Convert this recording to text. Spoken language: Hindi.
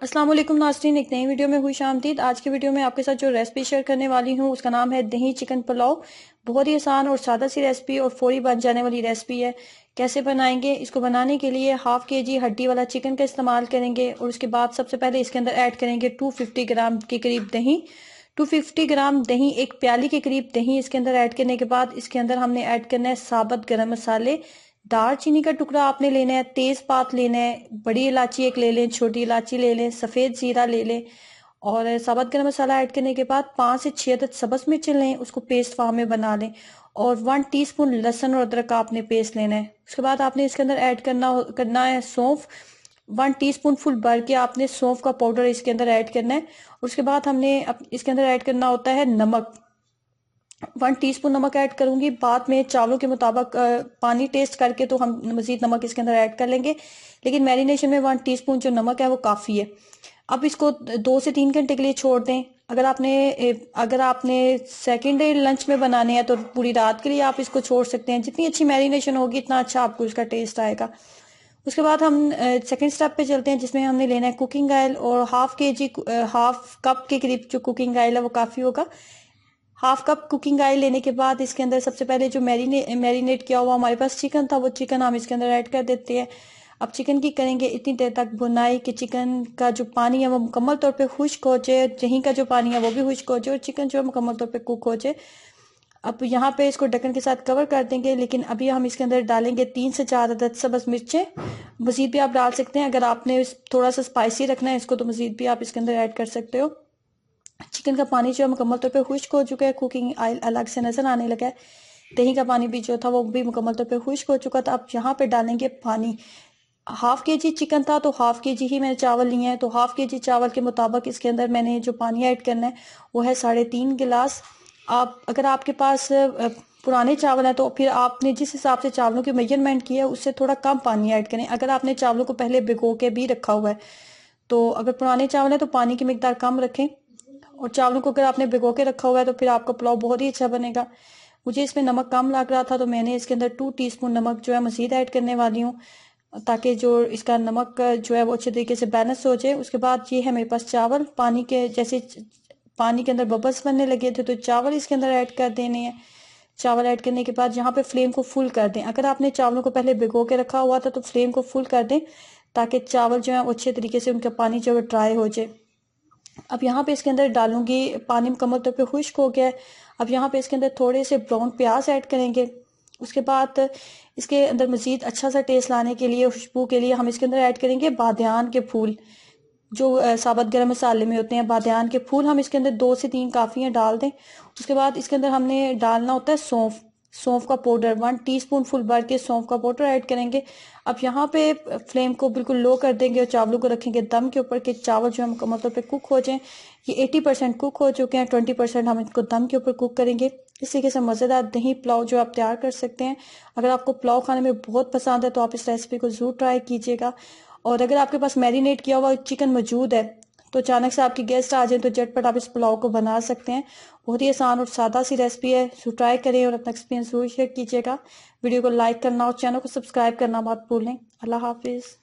अस्सलाम वालेकुम नाज़रीन, एक नई वीडियो में हुई शामदीद। आज की वीडियो में आपके साथ जो रेसिपी शेयर करने वाली हूँ उसका नाम है दही चिकन पुलाव। बहुत ही आसान और सादा सी रेसिपी और फौरी बन जाने वाली रेसिपी है। कैसे बनाएंगे? इसको बनाने के लिए हाफ केजी हड्डी वाला चिकन का इस्तेमाल करेंगे और उसके बाद सबसे पहले इसके अंदर ऐड करेंगे 250 ग्राम के करीब दही। 250 ग्राम दही, एक प्याली के करीब दही इसके अंदर ऐड करने के बाद इसके अंदर हमने ऐड करना है साबुत गरम मसाले। दालचीनी का टुकड़ा आपने लेना है, तेज पात लेना है, बड़ी इलायची एक ले लें, छोटी इलायची ले लें, सफेद जीरा ले लें और साबुत गरम मसाला ऐड करने के बाद 5 से 6 अदद सब्ज मिर्च लें, उसको पेस्ट फॉर्म में बना लें और 1 टीस्पून लहसुन और अदरक का आपने पेस्ट लेना है। उसके बाद आपने इसके अंदर ऐड करना है सौंफ। 1 टीस्पून फुल भर के आपने सौंफ का पाउडर इसके अंदर ऐड करना है। उसके बाद हमने इसके अंदर ऐड करना होता है नमक। 1 टीस्पून नमक ऐड करूंगी, बाद में चावलों के मुताबिक पानी टेस्ट करके तो हम मजीद नमक इसके अंदर ऐड कर लेंगे, लेकिन मैरिनेशन में 1 टीस्पून जो नमक है वो काफ़ी है। अब इसको 2 से 3 घंटे के लिए छोड़ दें। अगर आपने सेकेंड डे लंच में बनाने हैं तो पूरी रात के लिए आप इसको छोड़ सकते हैं। जितनी अच्छी मैरिनेशन होगी इतना अच्छा आपको इसका टेस्ट आएगा। उसके बाद हम सेकेंड स्टेप पे चलते हैं, जिसमें हमने लेना है कुकिंग ऑयल और हाफ कप के करीब जो कुकिंग ऑयल है वो काफ़ी होगा। हाफ कप कुकिंग ऑयल लेने के बाद इसके अंदर सबसे पहले जो मैरिनेट किया हुआ हमारे पास चिकन था वो चिकन हम इसके अंदर ऐड कर देते हैं। अब चिकन की करेंगे इतनी देर तक बुनाई कि चिकन का जो पानी है वो मुकम्मल तौर पे खुश्क हो जाए, दही का जो पानी है वो भी खुश्क हो जाए और चिकन जो है मुकम्मल तौर पे कुक हो जाए। अब यहाँ पे इसको ढक्कन के साथ कवर कर देंगे, लेकिन अभी हम इसके अंदर डालेंगे 3 से 4 अदद सब्ज मिर्चें। मजीद भी आप डाल सकते हैं, अगर आपने थोड़ा सा स्पाइसी रखना है इसको तो मजीद भी आप इसके अंदर ऐड कर सकते हो। चिकन का पानी जो है मुकम्मल तौर पे खुश्क हो चुका है, कुकिंग ऑयल अलग से नजर आने लगा है। दही का पानी भी जो था वो भी मुकम्मल तौर पे खुश्क हो चुका था। अब यहाँ पे डालेंगे पानी। हाफ के जी चिकन था तो हाफ के जी ही मैंने चावल लिए हैं, तो हाफ के जी चावल के मुताबिक इसके अंदर मैंने जो पानी ऐड करना है वो है 3.5 गिलास। आप अगर आपके पास पुराने चावल हैं तो फिर आपने जिस हिसाब से चावलों की मेजरमेंट की है उससे थोड़ा कम पानी ऐड करें। अगर आपने चावलों को पहले भिगो के भी रखा हुआ है तो अगर पुराने चावल है तो पानी की मिकदार कम रखें, और चावलों को अगर आपने भिगो के रखा हुआ है तो फिर आपका पुलाव बहुत ही अच्छा बनेगा। मुझे इसमें नमक कम लग रहा था तो मैंने इसके अंदर 2 टीस्पून नमक जो है मजीद ऐड करने वाली हूँ, ताकि जो इसका नमक जो है वो अच्छे तरीके से बैलेंस हो जाए। उसके बाद ये है मेरे पास चावल, पानी के जैसे पानी के अंदर बबल्स बनने लगे थे तो चावल इसके अंदर ऐड कर देने हैं। चावल ऐड करने के बाद यहाँ पे फ्लेम को फुल कर दें। अगर आपने चावलों को पहले भिगो के रखा हुआ था तो फ्लेम को फुल कर दें ताकि चावल जो है वो अच्छे तरीके से उनका पानी जो है ड्राई हो जाए। अब यहाँ पे इसके अंदर डालूंगी, पानी मुकम्मल तौर पे खुश्क हो गया है। अब यहाँ पे इसके अंदर थोड़े से ब्राउन प्याज ऐड करेंगे। उसके बाद इसके अंदर मजीद अच्छा सा टेस्ट लाने के लिए, खुशबू के लिए हम इसके अंदर ऐड करेंगे बादियान के फूल, जो साबुत गरम मसाले में होते हैं। बादियान के फूल हम इसके अंदर 2 से 3 काफ़ी हैं, डाल दें। उसके बाद इसके अंदर हमने डालना होता है सौंफ। सौंफ का पाउडर 1 टीस्पून फुल भर के सौंफ का पाउडर ऐड करेंगे। अब यहाँ पे फ्लेम को बिल्कुल लो कर देंगे और चावलों को रखेंगे दम के ऊपर कि चावल जो है मुकम्मल तौर पे कुक हो जाएं। ये 80% कुक हो चुके हैं, 20% हम इसको दम के ऊपर कुक करेंगे। इस तरीके से मज़ेदार दही पुलाव जो आप तैयार कर सकते हैं। अगर आपको पुलाव खाने में बहुत पसंद है तो आप इस रेसिपी को ज़रूर ट्राई कीजिएगा। और अगर आपके पास मैरिनेट किया हुआ चिकन मौजूद है तो अचानक से आपके गेस्ट आ जाए तो झटपट आप इस पुलाव को बना सकते हैं। बहुत ही आसान और सादा सी रेसिपी है, सो ट्राई करें और अपना एक्सपीरियंस जरूर शेयर कीजिएगा। वीडियो को लाइक करना और चैनल को सब्सक्राइब करना मत भूलें। अल्लाह हाफिज़।